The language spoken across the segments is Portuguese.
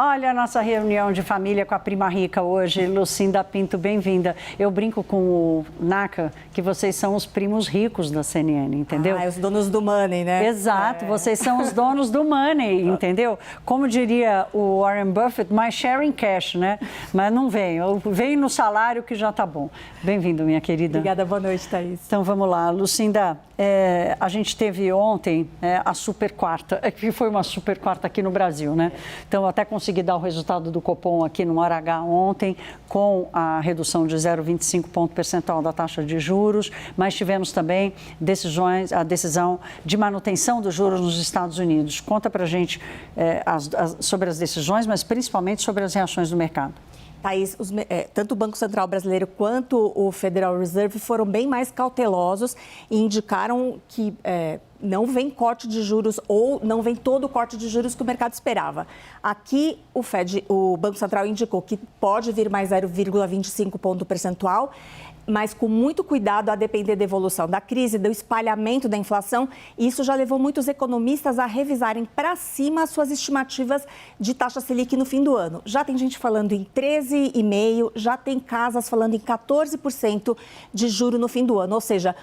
Olha a nossa reunião de família com a prima rica hoje, Lucinda Pinto, bem-vinda. Eu brinco com o Naka que vocês são os primos ricos da CNN, entendeu? Os donos do money, né? Exato, vocês são os donos do money, entendeu? Como diria o Warren Buffett, my sharing cash, né? Mas não vem, eu venho no salário que já tá bom. Bem-vindo, minha querida. Obrigada, boa noite, Thaís. Então vamos lá, Lucinda, a gente teve ontem a super quarta, que foi uma super quarta aqui no Brasil, né? Então eu até consegui dar o resultado do Copom aqui no hora H ontem, com a redução de 0,25 ponto percentual da taxa de juros, mas tivemos também a decisão de manutenção dos juros nos Estados Unidos. Conta pra gente sobre as decisões, mas principalmente sobre as reações do mercado. Thaís, tanto o Banco Central Brasileiro quanto o Federal Reserve foram bem mais cautelosos e indicaram que não vem corte de juros ou não vem todo o corte de juros que o mercado esperava. Aqui, o Banco Central indicou que pode vir mais 0,25 ponto percentual, mas com muito cuidado a depender da evolução da crise, do espalhamento da inflação. E isso já levou muitos economistas a revisarem para cima as suas estimativas de taxa Selic no fim do ano. Já tem gente falando em 13,5%, já tem casas falando em 14% de juro no fim do ano. Ou seja,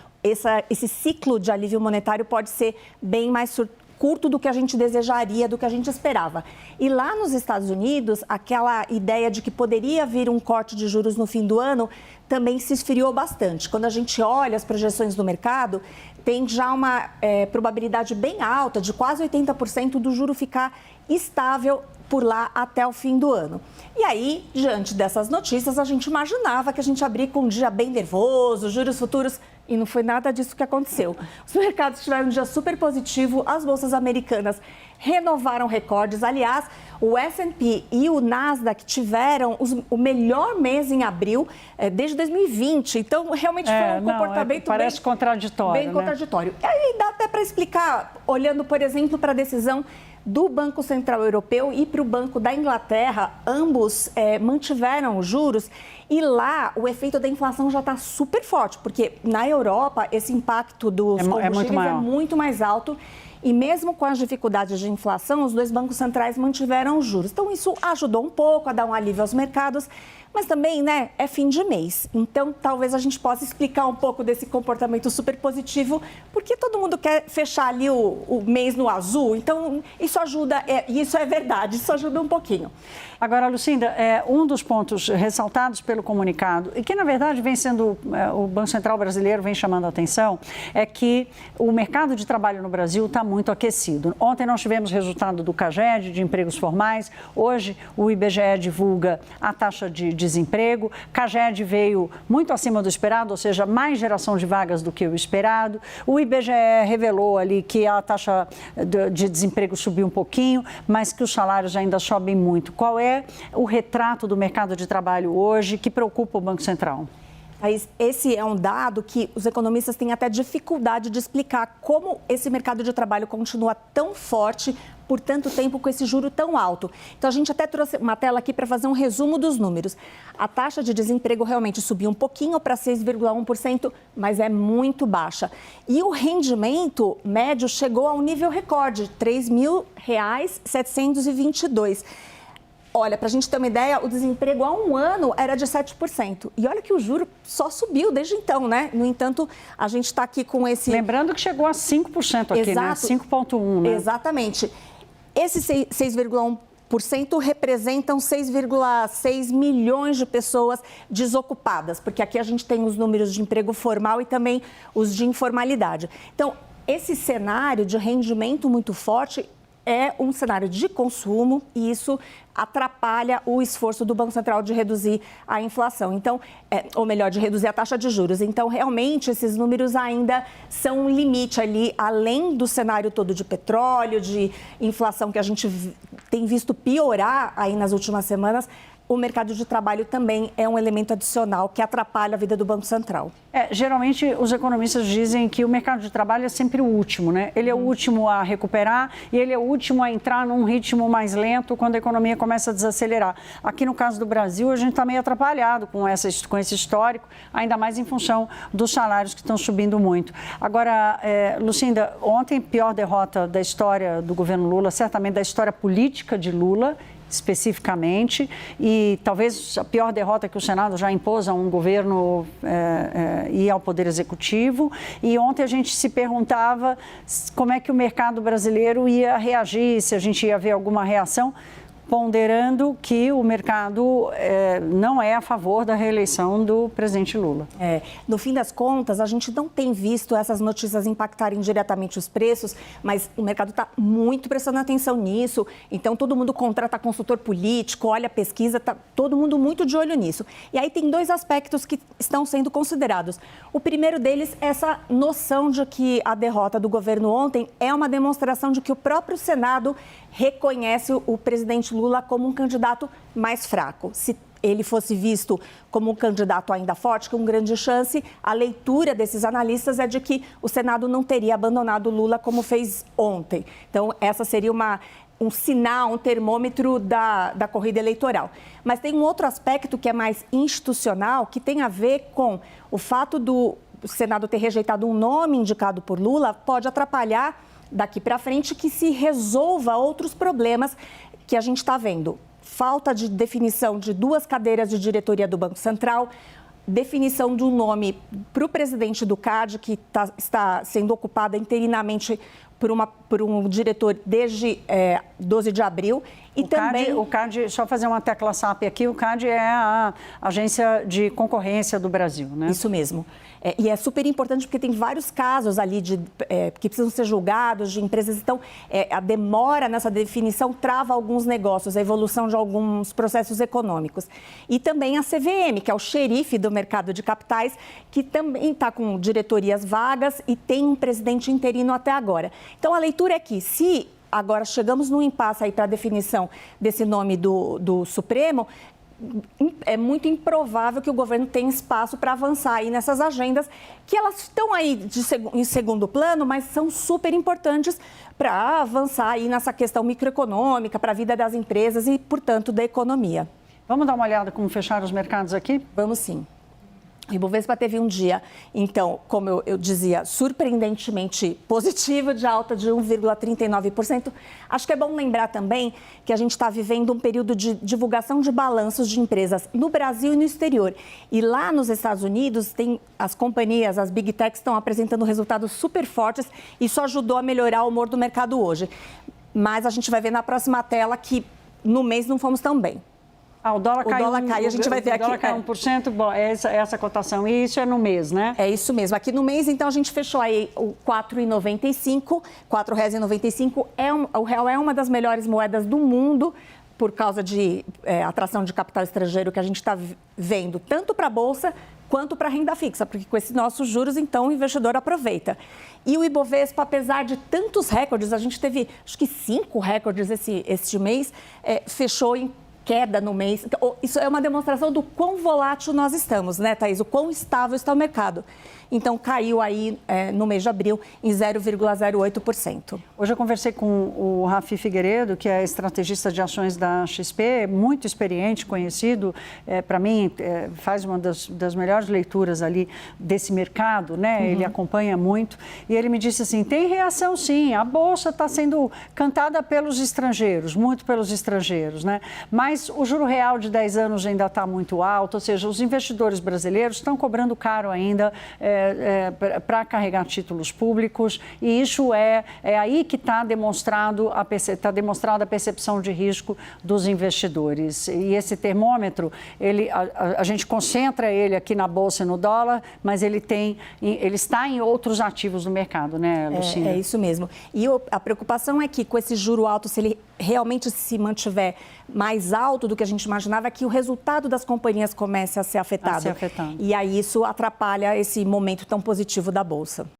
esse ciclo de alívio monetário pode ser bem mais curto do que a gente desejaria, do que a gente esperava. E lá nos Estados Unidos, aquela ideia de que poderia vir um corte de juros no fim do ano também se esfriou bastante. Quando a gente olha as projeções do mercado, tem já uma probabilidade bem alta, de quase 80% do juro ficar estável por lá até o fim do ano. E aí, diante dessas notícias, a gente imaginava que a gente abria com um dia bem nervoso, juros futuros, e não foi nada disso que aconteceu. Os mercados tiveram um dia super positivo, as bolsas americanas renovaram recordes. Aliás, o S&P e o Nasdaq tiveram o melhor mês em abril desde 2020. Então, realmente foi um comportamento parece contraditório, bem contraditório. E aí dá até para explicar, olhando, por exemplo, para a decisão do Banco Central Europeu e para o Banco da Inglaterra, ambos mantiveram os juros e lá o efeito da inflação já está super forte, porque na Europa esse impacto dos combustíveis é muito mais alto e mesmo com as dificuldades de inflação, os dois bancos centrais mantiveram os juros. Então isso ajudou um pouco a dar um alívio aos mercados, mas também, né, é fim de mês. Então, talvez a gente possa explicar um pouco desse comportamento super positivo, porque todo mundo quer fechar ali o mês no azul. Então, isso ajuda, isso é verdade, isso ajuda um pouquinho. Agora, Lucinda, um dos pontos ressaltados pelo comunicado, e que, na verdade, vem sendo, o Banco Central brasileiro vem chamando a atenção, é que o mercado de trabalho no Brasil está muito aquecido. Ontem nós tivemos resultado do CAGED, de empregos formais. Hoje, o IBGE divulga a taxa de desemprego. CAGED veio muito acima do esperado, ou seja, mais geração de vagas do que o esperado. O IBGE revelou ali que a taxa de desemprego subiu um pouquinho, mas que os salários ainda sobem muito. Qual é o retrato do mercado de trabalho hoje que preocupa o Banco Central? Esse é um dado que os economistas têm até dificuldade de explicar como esse mercado de trabalho continua tão forte por tanto tempo com esse juro tão alto. Então, a gente até trouxe uma tela aqui para fazer um resumo dos números. A taxa de desemprego realmente subiu um pouquinho para 6,1%, mas é muito baixa. E o rendimento médio chegou a um nível recorde, R$ 3.722. Olha, para a gente ter uma ideia, o desemprego há um ano era de 7%. E olha que o juro só subiu desde então, né? No entanto, a gente está aqui com esse... Lembrando que chegou a 5% aqui, né? 5,1%, né? Exatamente. Esse 6,1% representam 6,6 milhões de pessoas desocupadas, porque aqui a gente tem os números de emprego formal e também os de informalidade. Então, esse cenário de rendimento muito forte é um cenário de consumo e isso atrapalha o esforço do Banco Central de reduzir a inflação. Então, ou melhor, de reduzir a taxa de juros. Então, realmente, esses números ainda são um limite ali, além do cenário todo de petróleo, de inflação que a gente tem visto piorar aí nas últimas semanas. O mercado de trabalho também é um elemento adicional que atrapalha a vida do Banco Central. Geralmente, os economistas dizem que o mercado de trabalho é sempre o último, né? Ele é o último a recuperar e ele é o último a entrar num ritmo mais lento quando a economia começa a desacelerar. Aqui no caso do Brasil, a gente está meio atrapalhado com esse histórico, ainda mais em função dos salários que estão subindo muito. Agora, Lucinda, ontem, pior derrota da história do governo Lula, certamente da história política de Lula, especificamente, e talvez a pior derrota que o Senado já impôs a um governo e ao Poder Executivo. E ontem a gente se perguntava como é que o mercado brasileiro ia reagir, se a gente ia ver alguma reação, ponderando que o mercado não é a favor da reeleição do presidente Lula. No fim das contas, a gente não tem visto essas notícias impactarem diretamente os preços, mas o mercado está muito prestando atenção nisso. Então, todo mundo contrata consultor político, olha a pesquisa, está todo mundo muito de olho nisso. E aí tem dois aspectos que estão sendo considerados. O primeiro deles é essa noção de que a derrota do governo ontem é uma demonstração de que o próprio Senado reconhece o presidente Lula como um candidato mais fraco. Se ele fosse visto como um candidato ainda forte, com grande chance, a leitura desses analistas é de que o Senado não teria abandonado Lula como fez ontem. Então, essa seria um sinal, um termômetro da corrida eleitoral. Mas tem um outro aspecto que é mais institucional, que tem a ver com o fato do Senado ter rejeitado um nome indicado por Lula, pode atrapalhar daqui para frente que se resolva outros problemas que a gente está vendo. Falta de definição de 2 cadeiras de diretoria do Banco Central, definição de um nome para o presidente do CAD, que está sendo ocupada interinamente por um diretor desde 12 de abril. E o CAD, só fazer uma tecla SAP aqui, o CAD é a Agência de Concorrência do Brasil, né? Isso mesmo. E é super importante porque tem vários casos ali que precisam ser julgados de empresas. Então, a demora nessa definição trava alguns negócios, a evolução de alguns processos econômicos. E também a CVM, que é o xerife do mercado de capitais, que também está com diretorias vagas e tem um presidente interino até agora. Então, a leitura é que se agora chegamos num impasse aí para a definição desse nome do Supremo, é muito improvável que o governo tenha espaço para avançar aí nessas agendas, que elas estão aí em segundo plano, mas são super importantes para avançar aí nessa questão microeconômica, para a vida das empresas e, portanto, da economia. Vamos dar uma olhada como fecharam os mercados aqui? Vamos sim. O Ibovespa teve um dia, então, como eu dizia, surpreendentemente positivo, de alta de 1,39%. Acho que é bom lembrar também que a gente está vivendo um período de divulgação de balanços de empresas no Brasil e no exterior. E lá nos Estados Unidos, tem as companhias, as Big Techs, estão apresentando resultados super fortes. Isso ajudou a melhorar o humor do mercado hoje. Mas a gente vai ver na próxima tela que no mês não fomos tão bem. O dólar cai, a gente vai ver aqui. O dólar cai 1%, bom, essa cotação. E isso é no mês, né? É isso mesmo. Aqui no mês, então, a gente fechou aí o R$ 4,95. R$ 4,95. O real é uma das melhores moedas do mundo por causa de atração de capital estrangeiro que a gente está vendo, tanto para a Bolsa quanto para a renda fixa, porque com esses nossos juros, então, o investidor aproveita. E o Ibovespa, apesar de tantos recordes, a gente teve, acho que 5 recordes este mês, fechou em queda no mês. Isso é uma demonstração do quão volátil nós estamos, né, Thaís? O quão estável está o mercado. Então, caiu aí no mês de abril em 0,08%. Hoje eu conversei com o Rafi Figueiredo, que é estrategista de ações da XP, muito experiente, conhecido. Para mim, faz uma das melhores leituras ali desse mercado, né? Uhum. Ele acompanha muito. E ele me disse assim, tem reação sim, a Bolsa está sendo cantada pelos estrangeiros, muito pelos estrangeiros, né? Mas o juro real de 10 anos ainda está muito alto, ou seja, os investidores brasileiros estão cobrando caro ainda para carregar títulos públicos, e isso é aí que está demonstrada a percepção de risco dos investidores. E esse termômetro, a gente concentra ele aqui na Bolsa e no dólar, mas ele está em outros ativos do mercado, né, Lucinda? É isso mesmo. E a preocupação é que com esse juro alto, se ele realmente se mantiver mais alto do que a gente imaginava, é que o resultado das companhias comece a ser afetado. E aí isso atrapalha esse momento tão positivo da Bolsa.